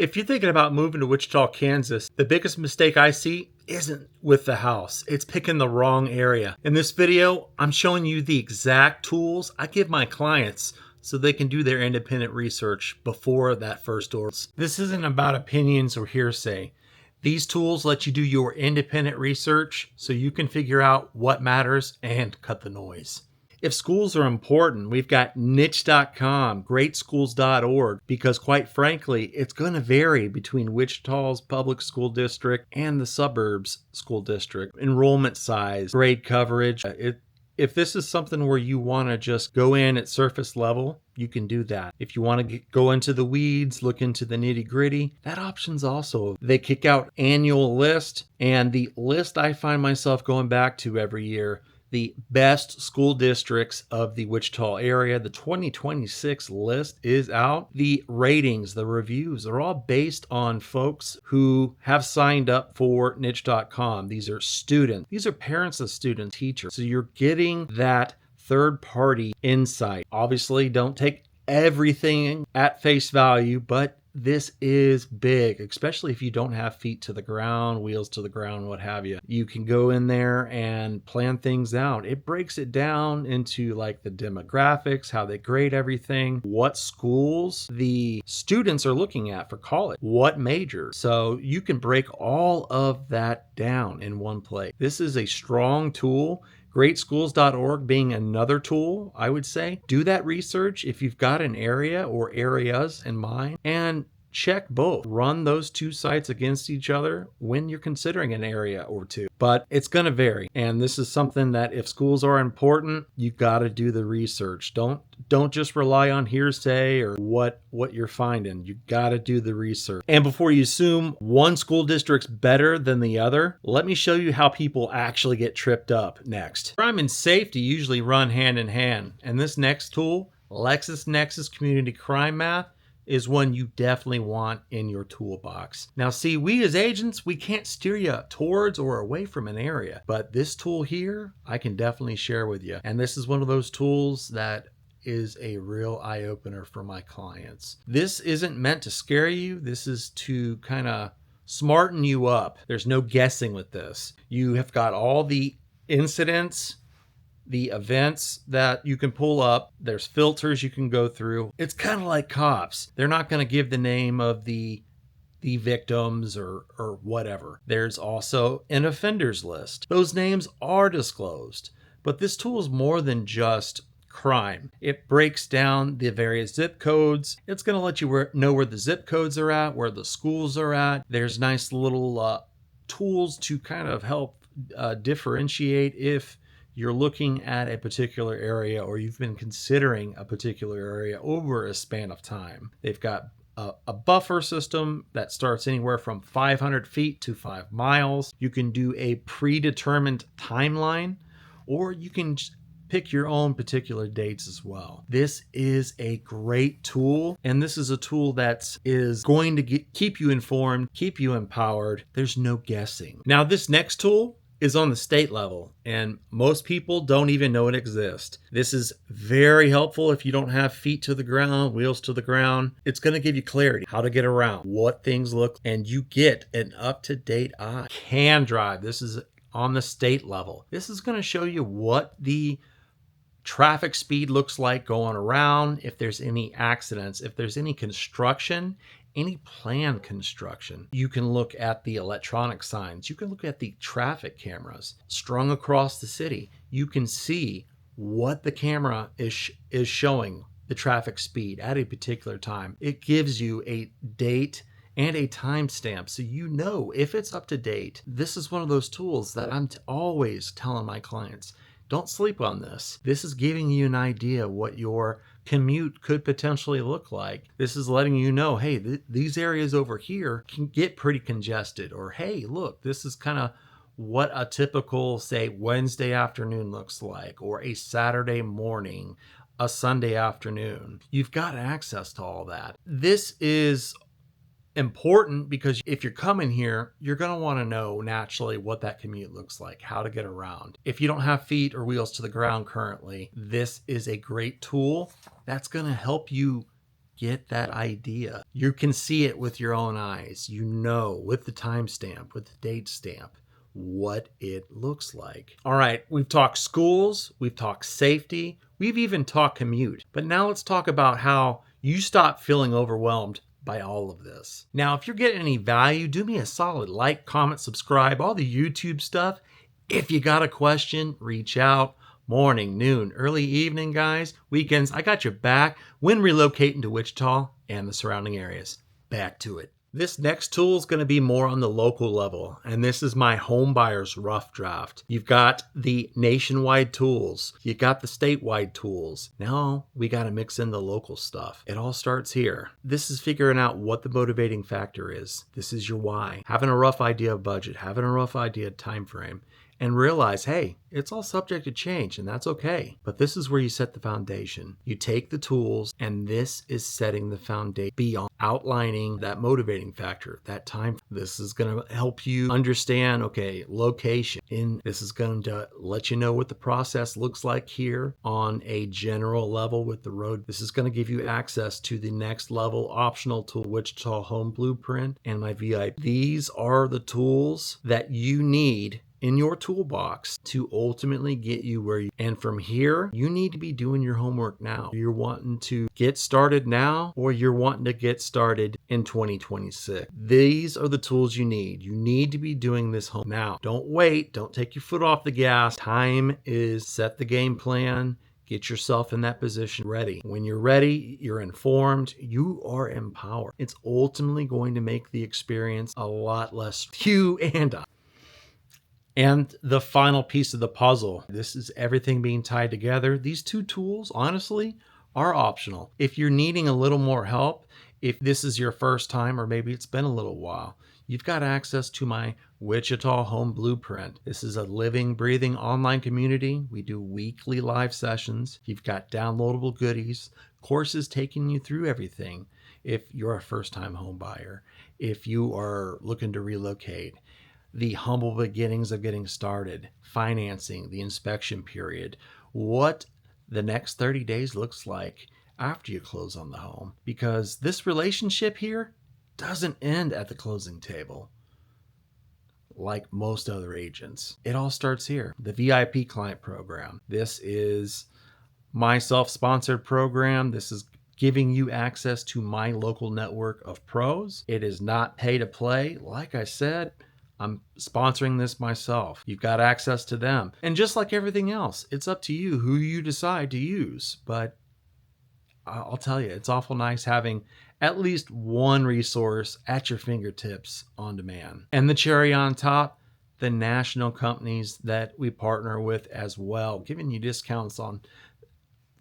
If you're thinking about moving to Wichita, Kansas, the biggest mistake I see isn't with the house. It's picking the wrong area. In this video, I'm showing you the exact tools I give my clients so they can do their independent research before that first order. This isn't about opinions or hearsay. These tools let you do your independent research so you can figure out what matters and cut the noise. If schools are important, we've got niche.com, greatschools.org, because quite frankly, it's going to vary between Wichita's public school district and the suburbs school district. Enrollment size, grade coverage. If this is something where you want to just go in at surface level, you can do that. If you want to go into the weeds, look into the nitty gritty, that option's also. They kick out annual list, and the list I find myself going back to every year, the best school districts of the Wichita area. The 2026 list is out. The ratings, the reviews are all based on folks who have signed up for niche.com. These are students. These are parents of students, teachers. So you're getting that third-party insight. Obviously, don't take everything at face value, but this is big, especially if you don't have feet to the ground, wheels to the ground, what have you. You can go in there and plan things out. It breaks it down into like the demographics, how they grade everything, what schools the students are looking at for college, what majors. So you can break all of that down in one place. This is a strong tool. Greatschools.org being another tool, I would say. Do that research if you've got an area or areas in mind, and check both. Run those two sites against each other when you're considering an area or two. But it's going to vary. And this is something that if schools are important, you've got to do the research. Don't just rely on hearsay or what you're finding. You got to do the research. And before you assume one school district's better than the other, let me show you how people actually get tripped up next. Crime and safety usually run hand in hand. And this next tool, LexisNexis Community Crime Math, is one you definitely want in your toolbox. Now see, we as agents, we can't steer you towards or away from an area, but this tool here, I can definitely share with you. And this is one of those tools that is a real eye-opener for my clients. This isn't meant to scare you. This is to kind of smarten you up. There's no guessing with this. You have got all the incidents, the events that you can pull up. There's filters you can go through. It's kind of like cops. They're not going to give the name of the victims or whatever. There's also an offenders list. Those names are disclosed, but this tool is more than just crime. It breaks down the various zip codes. It's going to let you know where the zip codes are at, where the schools are at. There's nice little tools to kind of help differentiate if you're looking at a particular area or you've been considering a particular area over a span of time. They've got a buffer system that starts anywhere from 500 feet to 5 miles. You can do a predetermined timeline, or you can pick your own particular dates as well. This is a great tool, and this is a tool that is going to keep you informed, keep you empowered. There's no guessing. Now, this next tool is on the state level, and most people don't even know it exists. This is very helpful if you don't have feet to the ground, wheels to the ground. It's going to give you clarity, how to get around, what things look, and you get an up-to-date eye. Can drive. This is on the state level. This is going to show you what the traffic speed looks like going around, if there's any accidents, if there's any construction, any planned construction. You can look at the electronic signs. You can look at the traffic cameras strung across the city. You can see what the camera is showing, the traffic speed at a particular time. It gives you a date and a timestamp, so you know if it's up to date. This is one of those tools that I'm always telling my clients, don't sleep on this. This is giving you an idea what your commute could potentially look like. This is letting you know, hey, these areas over here can get pretty congested. Or, hey, look, this is kind of what a typical, say, Wednesday afternoon looks like, or a Saturday morning, a Sunday afternoon. You've got access to all that. This is important because if you're coming here, you're going to want to know naturally what that commute looks like, how to get around. If you don't have feet or wheels to the ground currently, this is a great tool that's going to help you get that idea. You can see it with your own eyes. You know, with the timestamp, with the date stamp, what it looks like. All right, we've talked schools, we've talked safety, we've even talked commute. But now let's talk about how you stop feeling overwhelmed by all of this. Now, if you're getting any value, do me a solid, like, comment, subscribe, all the YouTube stuff. If you got a question, reach out. Morning, noon, early evening, guys, weekends, I got your back when relocating to Wichita and the surrounding areas. Back to it. This next tool is going to be more on the local level, and this is my home buyer's rough draft. You've got the nationwide tools. You got the statewide tools. Now we got to mix in the local stuff. It all starts here. This is figuring out what the motivating factor is. This is your why. Having a rough idea of budget, having a rough idea of time frame, and realize, hey, it's all subject to change, and that's okay. But this is where you set the foundation. You take the tools, and this is setting the foundation beyond outlining that motivating factor, that time. This is going to help you understand, okay, location. This is going to let you know what the process looks like here on a general level with the road. This is going to give you access to the next level optional tool, Wichita Home Blueprint and my VIP. These are the tools that you need in your toolbox to ultimately get you where you, and from here, you need to be doing your homework now. You're wanting to get started now, or you're wanting to get started in 2026. These are the tools you need. You need to be doing this home now. Don't wait. Don't take your foot off the gas. Time is set the game plan. Get yourself in that position ready. When you're ready, you're informed, you are empowered. It's ultimately going to make the experience a lot less you and I. And the final piece of the puzzle, this is everything being tied together. These two tools, honestly, are optional. If you're needing a little more help, if this is your first time or maybe it's been a little while, you've got access to my Wichita Home Blueprint. This is a living, breathing online community. We do weekly live sessions. You've got downloadable goodies, courses taking you through everything. If you're a first-time home buyer, if you are looking to relocate, the humble beginnings of getting started, financing, the inspection period, what the next 30 days looks like after you close on the home. Because this relationship here doesn't end at the closing table like most other agents. It all starts here. The VIP client program. This is my self-sponsored program. This is giving you access to my local network of pros. It is not pay to play. Like I said, I'm sponsoring this myself. You've got access to them. And just like everything else, it's up to you who you decide to use. But I'll tell you, it's awful nice having at least one resource at your fingertips on demand. And the cherry on top, the national companies that we partner with as well, giving you discounts on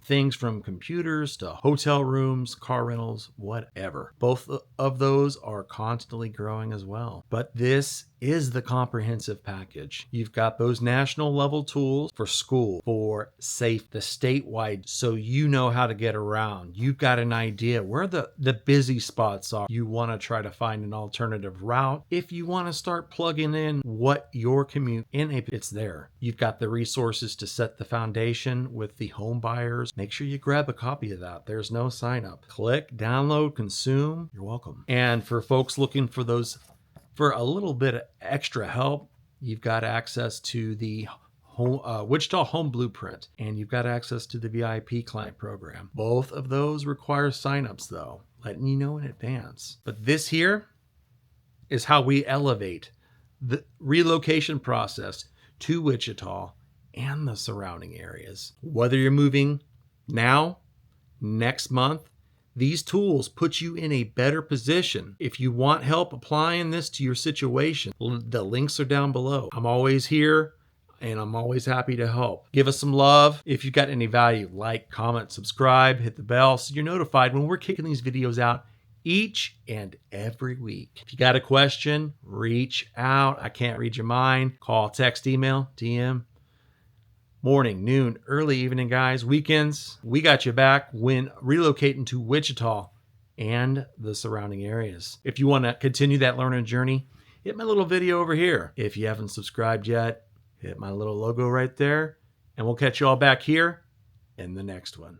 things from computers to hotel rooms, car rentals, whatever. Both of those are constantly growing as well. But this is the comprehensive package. You've got those national level tools for school, for safe, the statewide, so you know how to get around. You've got an idea where the busy spots are. You want to try to find an alternative route. If you want to start plugging in what your commute in, it's there. You've got the resources to set the foundation with the home buyers. Make sure you grab a copy of that. There's no sign up. Click, download, consume. You're welcome. And for folks looking for those, for a little bit of extra help, you've got access to the Wichita Home Blueprint, and you've got access to the VIP client program. Both of those require signups, though, letting you know in advance. But this here is how we elevate the relocation process to Wichita and the surrounding areas. Whether you're moving now, next month, these tools put you in a better position. If you want help applying this to your situation, the links are down below. I'm always here and I'm always happy to help. Give us some love. If you've got any value, like, comment, subscribe, hit the bell so you're notified when we're kicking these videos out each and every week. If you got a question, reach out. I can't read your mind. Call, text, email, DM. Morning, noon, early evening, guys, weekends, we got you back when relocating to Wichita and the surrounding areas. If you want to continue that learning journey, hit my little video over here. If you haven't subscribed yet, hit my little logo right there, and we'll catch you all back here in the next one.